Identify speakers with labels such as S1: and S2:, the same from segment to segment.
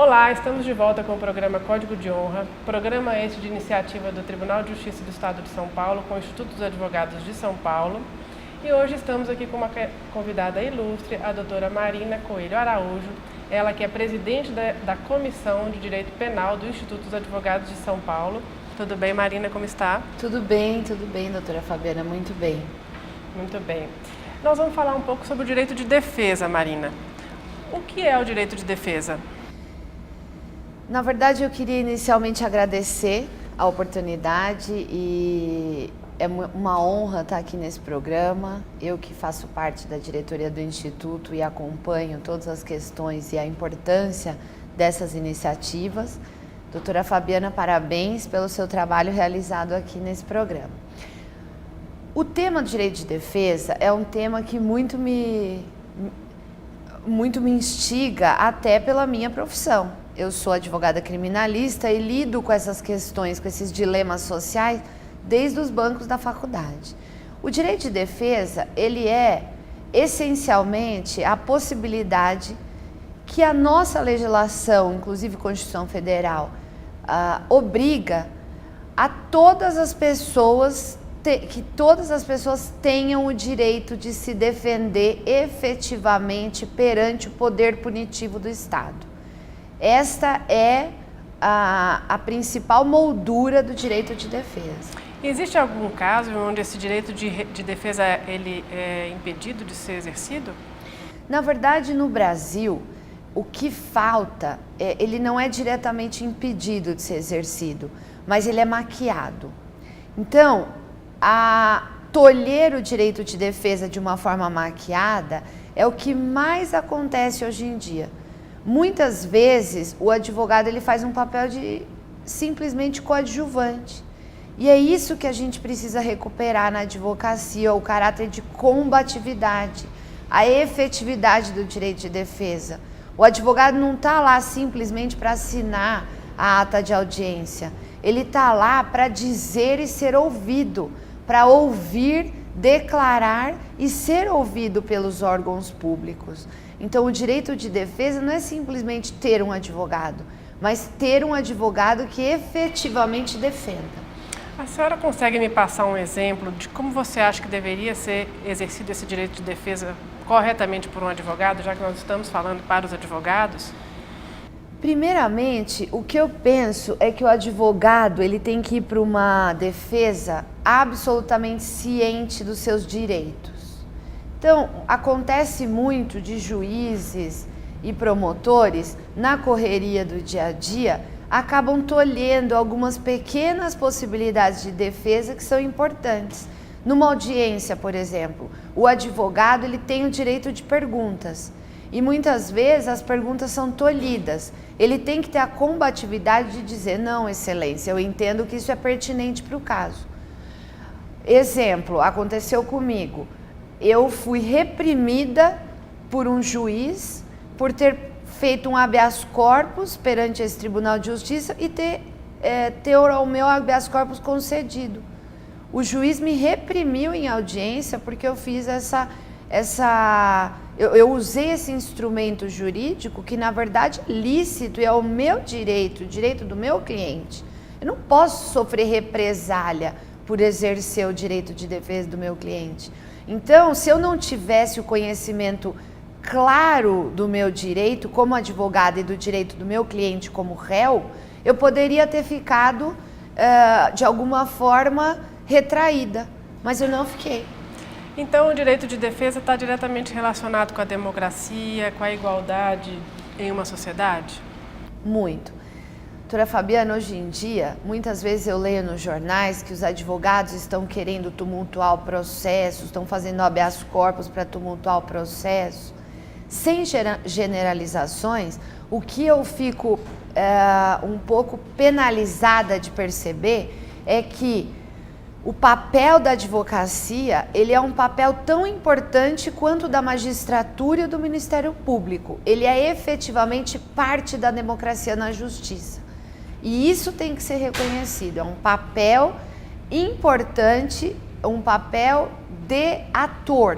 S1: Olá, estamos de volta com o programa Código de Honra, programa esse de iniciativa do Tribunal de Justiça do Estado de São Paulo com o Instituto dos Advogados de São Paulo. E hoje estamos aqui com uma convidada ilustre, a doutora Marina Coelho Araújo, ela que é presidente da Comissão de Direito Penal do Instituto dos Advogados de São Paulo. Tudo bem, Marina, como está?
S2: Tudo bem, doutora Fabiana, muito bem.
S1: Muito bem. Nós vamos falar um pouco sobre o direito de defesa, Marina. O que é o direito de defesa?
S2: Na verdade, eu queria inicialmente agradecer a oportunidade e é uma honra estar aqui nesse programa. Eu que faço parte da diretoria do Instituto e acompanho todas as questões e a importância dessas iniciativas. Doutora Fabiana, parabéns pelo seu trabalho realizado aqui nesse programa. O tema do direito de defesa é um tema que muito me instiga até pela minha profissão. Eu sou advogada criminalista e lido com essas questões, com esses dilemas sociais desde os bancos da faculdade. O direito de defesa, ele é essencialmente a possibilidade que a nossa legislação, inclusive Constituição Federal, obriga a todas as pessoas que todas as pessoas tenham o direito de se defender efetivamente perante o poder punitivo do Estado. Esta é a principal moldura do direito de defesa.
S1: Existe algum caso onde esse direito de defesa ele é impedido de ser exercido?
S2: Na verdade, no Brasil, o que falta, ele não é diretamente impedido de ser exercido, mas ele é maquiado. Então, tolher o direito de defesa de uma forma maquiada é o que mais acontece hoje em dia. Muitas vezes o advogado ele faz um papel de simplesmente coadjuvante. E é isso que a gente precisa recuperar na advocacia, o caráter de combatividade, a efetividade do direito de defesa. O advogado não está lá simplesmente para assinar a ata de audiência. Ele está lá para dizer e ser ouvido, para ouvir, declarar e ser ouvido pelos órgãos públicos. Então, o direito de defesa não é simplesmente ter um advogado, mas ter um advogado que efetivamente defenda.
S1: A senhora consegue me passar um exemplo de como você acha que deveria ser exercido esse direito de defesa corretamente por um advogado, já que nós estamos falando para os advogados?
S2: Primeiramente, o que eu penso é que o advogado ele tem que ir para uma defesa absolutamente ciente dos seus direitos. Então, acontece muito de juízes e promotores, na correria do dia a dia, acabam tolhendo algumas pequenas possibilidades de defesa que são importantes. Numa audiência, por exemplo, o advogado ele tem o direito de perguntas e muitas vezes as perguntas são tolhidas. Ele tem que ter a combatividade de dizer, não, excelência, eu entendo que isso é pertinente para o caso. Exemplo, aconteceu comigo. Eu fui reprimida por um juiz por ter feito um habeas corpus perante esse Tribunal de Justiça e ter o meu habeas corpus concedido. O juiz me reprimiu em audiência porque eu fiz eu usei esse instrumento jurídico que na verdade é lícito e é o meu direito, o direito do meu cliente. Eu não posso sofrer represália por exercer o direito de defesa do meu cliente. Então, se eu não tivesse o conhecimento claro do meu direito como advogada e do direito do meu cliente como réu, eu poderia ter ficado, de alguma forma, retraída, mas eu não fiquei.
S1: Então, o direito de defesa está diretamente relacionado com a democracia, com a igualdade em uma sociedade?
S2: Muito. Doutora Fabiana, hoje em dia, muitas vezes eu leio nos jornais que os advogados estão querendo tumultuar o processo, estão fazendo habeas corpus para tumultuar o processo. Sem generalizações, o que eu fico um pouco penalizada de perceber é que o papel da advocacia, ele é um papel tão importante quanto o da magistratura e do Ministério Público. Ele é efetivamente parte da democracia na justiça. E isso tem que ser reconhecido, é um papel importante, um papel de ator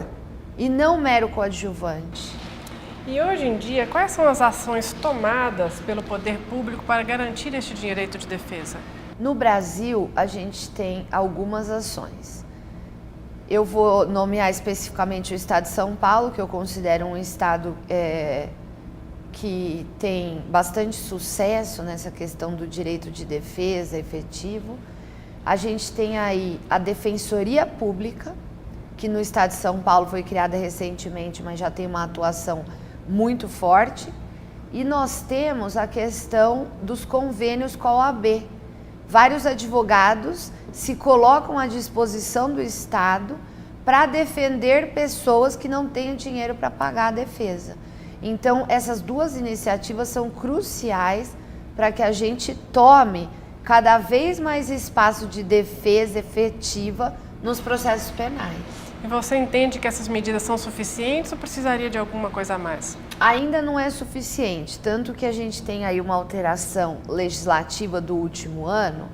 S2: e não mero coadjuvante.
S1: E hoje em dia, quais são as ações tomadas pelo poder público para garantir este direito de defesa?
S2: No Brasil, a gente tem algumas ações. Eu vou nomear especificamente o estado de São Paulo, que eu considero um estado que tem bastante sucesso nessa questão do direito de defesa efetivo. A gente tem aí a Defensoria Pública, que no estado de São Paulo foi criada recentemente, mas já tem uma atuação muito forte. E nós temos a questão dos convênios com a OAB. Vários advogados se colocam à disposição do Estado para defender pessoas que não têm dinheiro para pagar a defesa. Então, essas duas iniciativas são cruciais para que a gente tome cada vez mais espaço de defesa efetiva nos processos penais.
S1: E você entende que essas medidas são suficientes ou precisaria de alguma coisa a mais?
S2: Ainda não é suficiente, tanto que a gente tem aí uma alteração legislativa do último ano,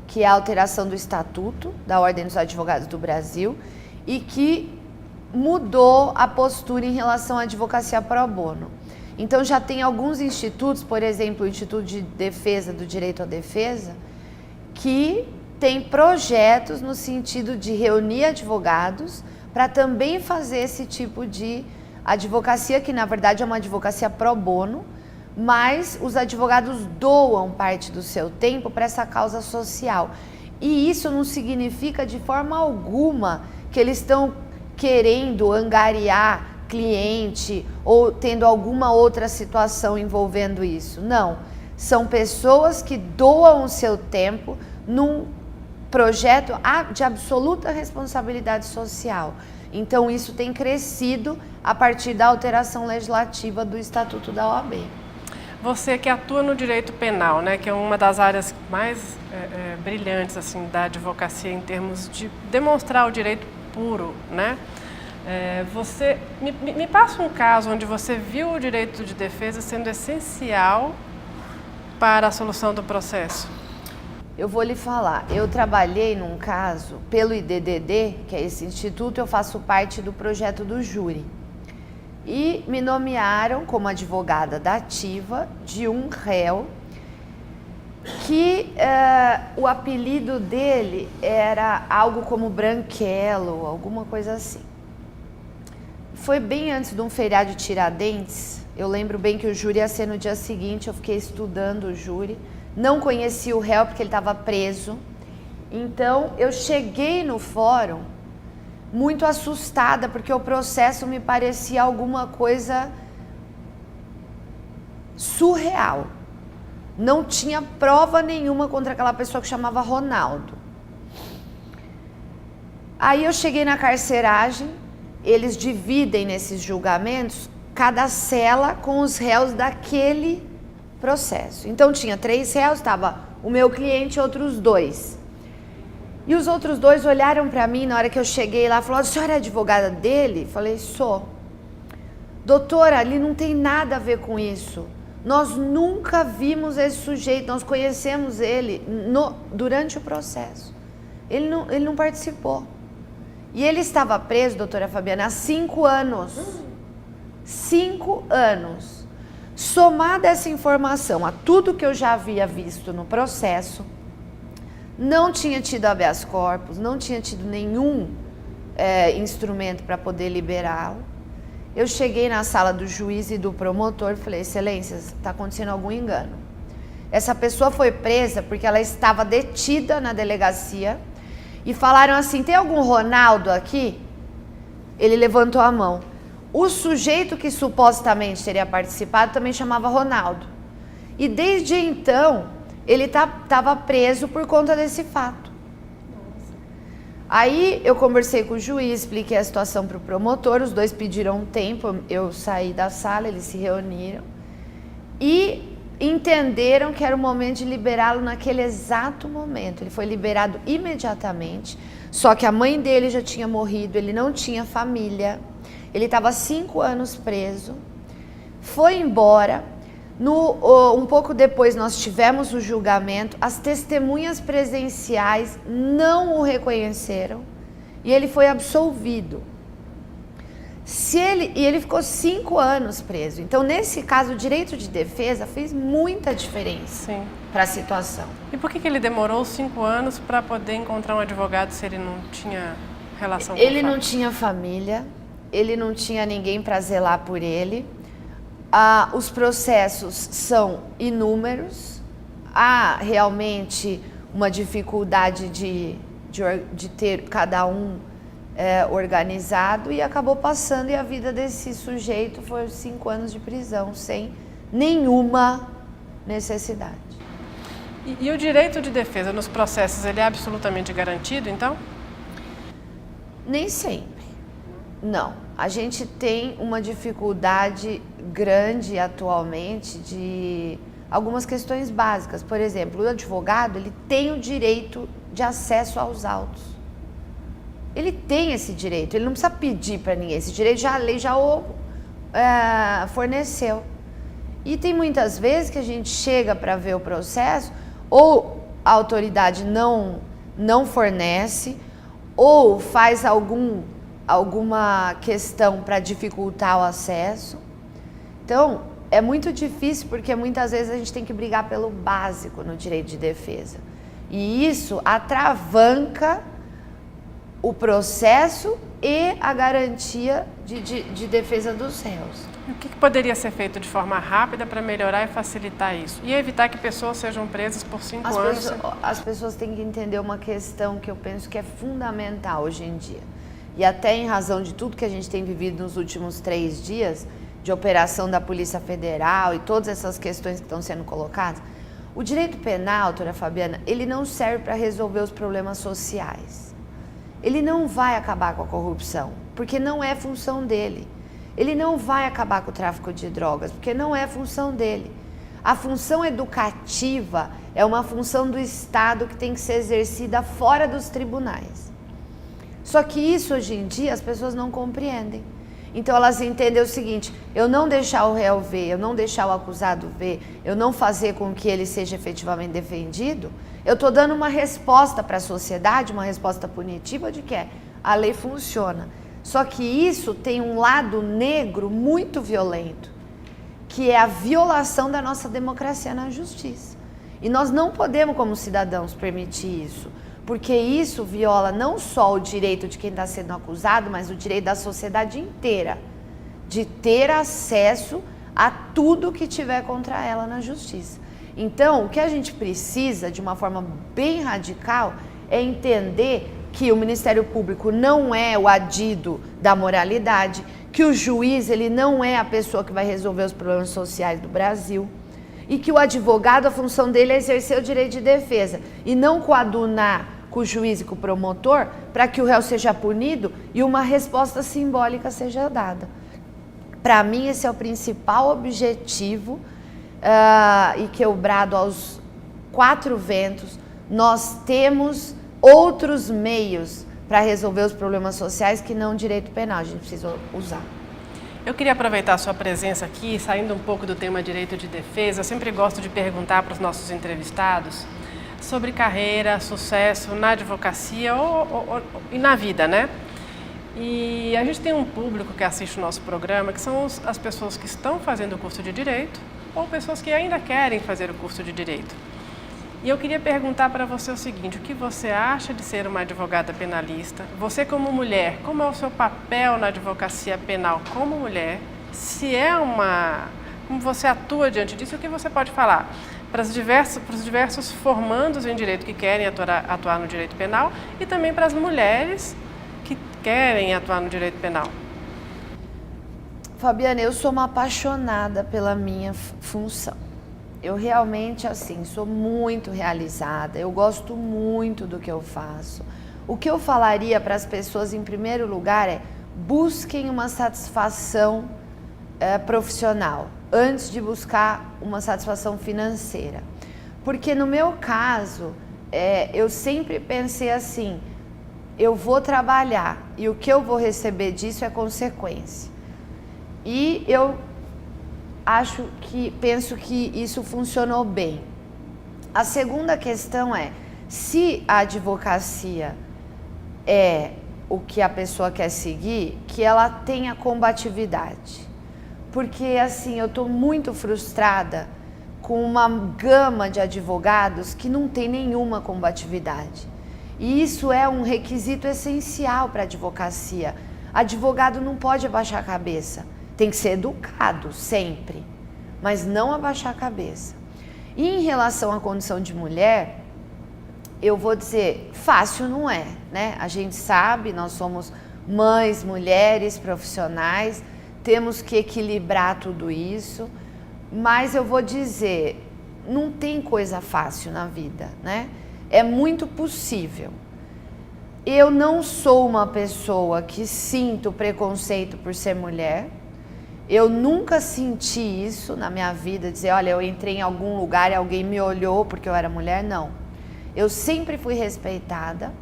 S2: que é a alteração do Estatuto da Ordem dos Advogados do Brasil e que mudou a postura em relação à advocacia pro bono. Então já tem alguns institutos, por exemplo, o Instituto de Defesa do Direito à Defesa, que tem projetos no sentido de reunir advogados para também fazer esse tipo de advocacia, que na verdade é uma advocacia pro bono, mas os advogados doam parte do seu tempo para essa causa social. E isso não significa de forma alguma que eles estão querendo angariar cliente ou tendo alguma outra situação envolvendo isso. Não, são pessoas que doam o seu tempo num projeto de absoluta responsabilidade social. Então isso tem crescido a partir da alteração legislativa do Estatuto da OAB.
S1: Você que atua no direito penal, né, que é uma das áreas mais brilhantes assim, da advocacia em termos de demonstrar o direito puro, né? Você me passa um caso onde você viu o direito de defesa sendo essencial para a solução do processo.
S2: Eu vou lhe falar, eu trabalhei num caso pelo IDDD, que é esse instituto, eu faço parte do projeto do júri. E me nomearam como advogada da ativa de um réu que o apelido dele era algo como Branquelo, alguma coisa assim. Foi bem antes de um feriado de Tiradentes, eu lembro bem que o júri ia ser no dia seguinte, eu fiquei estudando o júri, não conheci o réu porque ele estava preso, então eu cheguei no fórum muito assustada, porque o processo me parecia alguma coisa surreal. Não tinha prova nenhuma contra aquela pessoa que chamava Ronaldo. Aí eu cheguei na carceragem, eles dividem nesses julgamentos cada cela com os réus daquele processo. Então tinha 3 réus, estava o meu cliente e outros 2. E os outros 2 olharam para mim na hora que eu cheguei lá e falaram: a senhora é advogada dele? Falei: sou. Doutora, ali não tem nada a ver com isso. Nós nunca vimos esse sujeito, nós conhecemos ele durante o processo. Ele não participou. E ele estava preso, doutora Fabiana, há 5 anos. 5 anos. Somada essa informação a tudo que eu já havia visto no processo, não tinha tido habeas corpus, não tinha tido nenhum instrumento para poder liberá-lo. Eu cheguei na sala do juiz e do promotor e falei: excelências, está acontecendo algum engano. Essa pessoa foi presa porque ela estava detida na delegacia e falaram assim: tem algum Ronaldo aqui? Ele levantou a mão. O sujeito que supostamente teria participado também chamava Ronaldo. E desde então, ele estava preso por conta desse fato. Aí eu conversei com o juiz, expliquei a situação para o promotor, os 2 pediram um tempo, eu saí da sala, eles se reuniram e entenderam que era o momento de liberá-lo naquele exato momento. Ele foi liberado imediatamente, só que a mãe dele já tinha morrido, ele não tinha família, ele estava 5 anos preso, foi embora. Um pouco depois nós tivemos o julgamento, as testemunhas presenciais não o reconheceram e ele foi absolvido. E ele ficou 5 anos preso. Então, nesse caso, o direito de defesa fez muita diferença para a situação.
S1: E por que ele demorou 5 anos para poder encontrar um advogado se ele não tinha relação com
S2: Ele não tinha família, ele não tinha ninguém para zelar por ele. Os processos são inúmeros. Há realmente uma dificuldade de ter cada um organizado, e acabou passando, e a vida desse sujeito foi 5 anos de prisão, sem nenhuma necessidade.
S1: E o direito de defesa nos processos, ele é absolutamente garantido, então?
S2: Nem sempre. Não. A gente tem uma dificuldade grande atualmente de algumas questões básicas. Por exemplo, o advogado, ele tem o direito de acesso aos autos. Ele tem esse direito, ele não precisa pedir para ninguém. Esse direito a lei já o forneceu. E tem muitas vezes que a gente chega para ver o processo, ou a autoridade não fornece, ou faz alguma questão para dificultar o acesso. Então, é muito difícil, porque muitas vezes a gente tem que brigar pelo básico no direito de defesa. E isso atravanca o processo e a garantia de defesa dos réus.
S1: O que poderia ser feito de forma rápida para melhorar e facilitar isso? E evitar que pessoas sejam presas por 5 anos?
S2: As pessoas têm que entender uma questão que eu penso que é fundamental hoje em dia. E até em razão de tudo que a gente tem vivido nos últimos 3 dias, de operação da Polícia Federal e todas essas questões que estão sendo colocadas, o direito penal, doutora Fabiana, ele não serve para resolver os problemas sociais. Ele não vai acabar com a corrupção, porque não é função dele. Ele não vai acabar com o tráfico de drogas, porque não é função dele. A função educativa é uma função do Estado que tem que ser exercida fora dos tribunais. Só que isso, hoje em dia, as pessoas não compreendem. Então elas entendem o seguinte: eu não deixar o réu ver, eu não deixar o acusado ver, eu não fazer com que ele seja efetivamente defendido, eu estou dando uma resposta para a sociedade, uma resposta punitiva de que a lei funciona. Só que isso tem um lado negro muito violento, que é a violação da nossa democracia na justiça. E nós não podemos, como cidadãos, permitir isso, porque isso viola não só o direito de quem está sendo acusado, mas o direito da sociedade inteira de ter acesso a tudo que tiver contra ela na justiça. Então, o que a gente precisa, de uma forma bem radical, é entender que o Ministério Público não é o adido da moralidade, que o juiz ele não é a pessoa que vai resolver os problemas sociais do Brasil, e que o advogado, a função dele é exercer o direito de defesa e não coadunar com o juiz e com o promotor para que o réu seja punido e uma resposta simbólica seja dada. Para mim, esse é o principal objetivo, e que eu brado aos 4 ventos. Nós temos outros meios para resolver os problemas sociais que não o direito penal, a gente precisa usar.
S1: Eu queria aproveitar a sua presença aqui, saindo um pouco do tema direito de defesa. Eu sempre gosto de perguntar para os nossos entrevistados sobre carreira, sucesso na advocacia e na vida, né? E a gente tem um público que assiste o nosso programa, que são as pessoas que estão fazendo o curso de Direito ou pessoas que ainda querem fazer o curso de Direito. E eu queria perguntar para você o seguinte: o que você acha de ser uma advogada penalista? Você, como mulher, como é o seu papel na advocacia penal como mulher? Se é como você atua diante disso, o que você pode falar para os diversos formandos em Direito que querem atuar no Direito Penal e também para as mulheres que querem atuar no Direito Penal?
S2: Fabiana, eu sou uma apaixonada pela minha função. Eu realmente, assim, sou muito realizada, eu gosto muito do que eu faço. O que eu falaria para as pessoas, em primeiro lugar, é: busquem uma satisfação profissional, antes de buscar uma satisfação financeira. Porque no meu caso, eu sempre pensei assim: eu vou trabalhar e o que eu vou receber disso é consequência. E eu penso que isso funcionou bem. A segunda questão é: se a advocacia é o que a pessoa quer seguir, que ela tenha combatividade. Porque assim, eu estou muito frustrada com uma gama de advogados que não tem nenhuma combatividade. E isso é um requisito essencial para a advocacia. Advogado não pode abaixar a cabeça, tem que ser educado sempre, mas não abaixar a cabeça. E em relação à condição de mulher, eu vou dizer, fácil não é, né? A gente sabe, nós somos mães, mulheres, profissionais, temos que equilibrar tudo isso, mas eu vou dizer, não tem coisa fácil na vida, né? É muito possível. Eu não sou uma pessoa que sinto preconceito por ser mulher. Eu nunca senti isso na minha vida, dizer, olha, eu entrei em algum lugar e alguém me olhou porque eu era mulher, não. Eu sempre fui respeitada,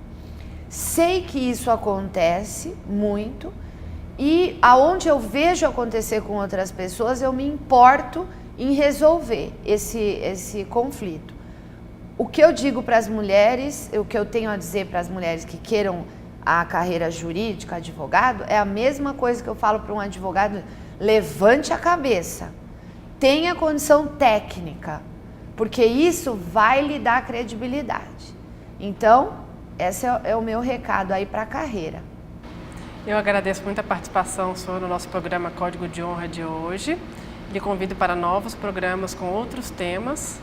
S2: sei que isso acontece muito e aonde eu vejo acontecer com outras pessoas, eu me importo em resolver esse conflito. O que eu digo para as mulheres, o que eu tenho a dizer para as mulheres que queiram a carreira jurídica, advogado, é a mesma coisa que eu falo para um advogado, levante a cabeça, tenha condição técnica, porque isso vai lhe dar credibilidade. Então, esse é o meu recado aí para a carreira.
S1: Eu agradeço muito a participação sua no nosso programa Código de Honra de hoje. Lhe convido para novos programas com outros temas.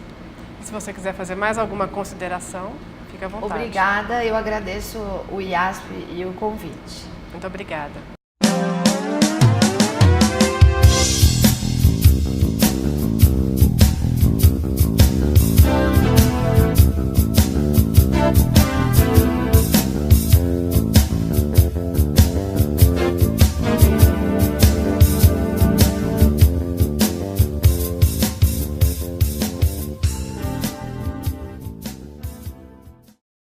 S1: Se você quiser fazer mais alguma consideração, fique à vontade.
S2: Obrigada, eu agradeço o IASP e o convite.
S1: Muito obrigada.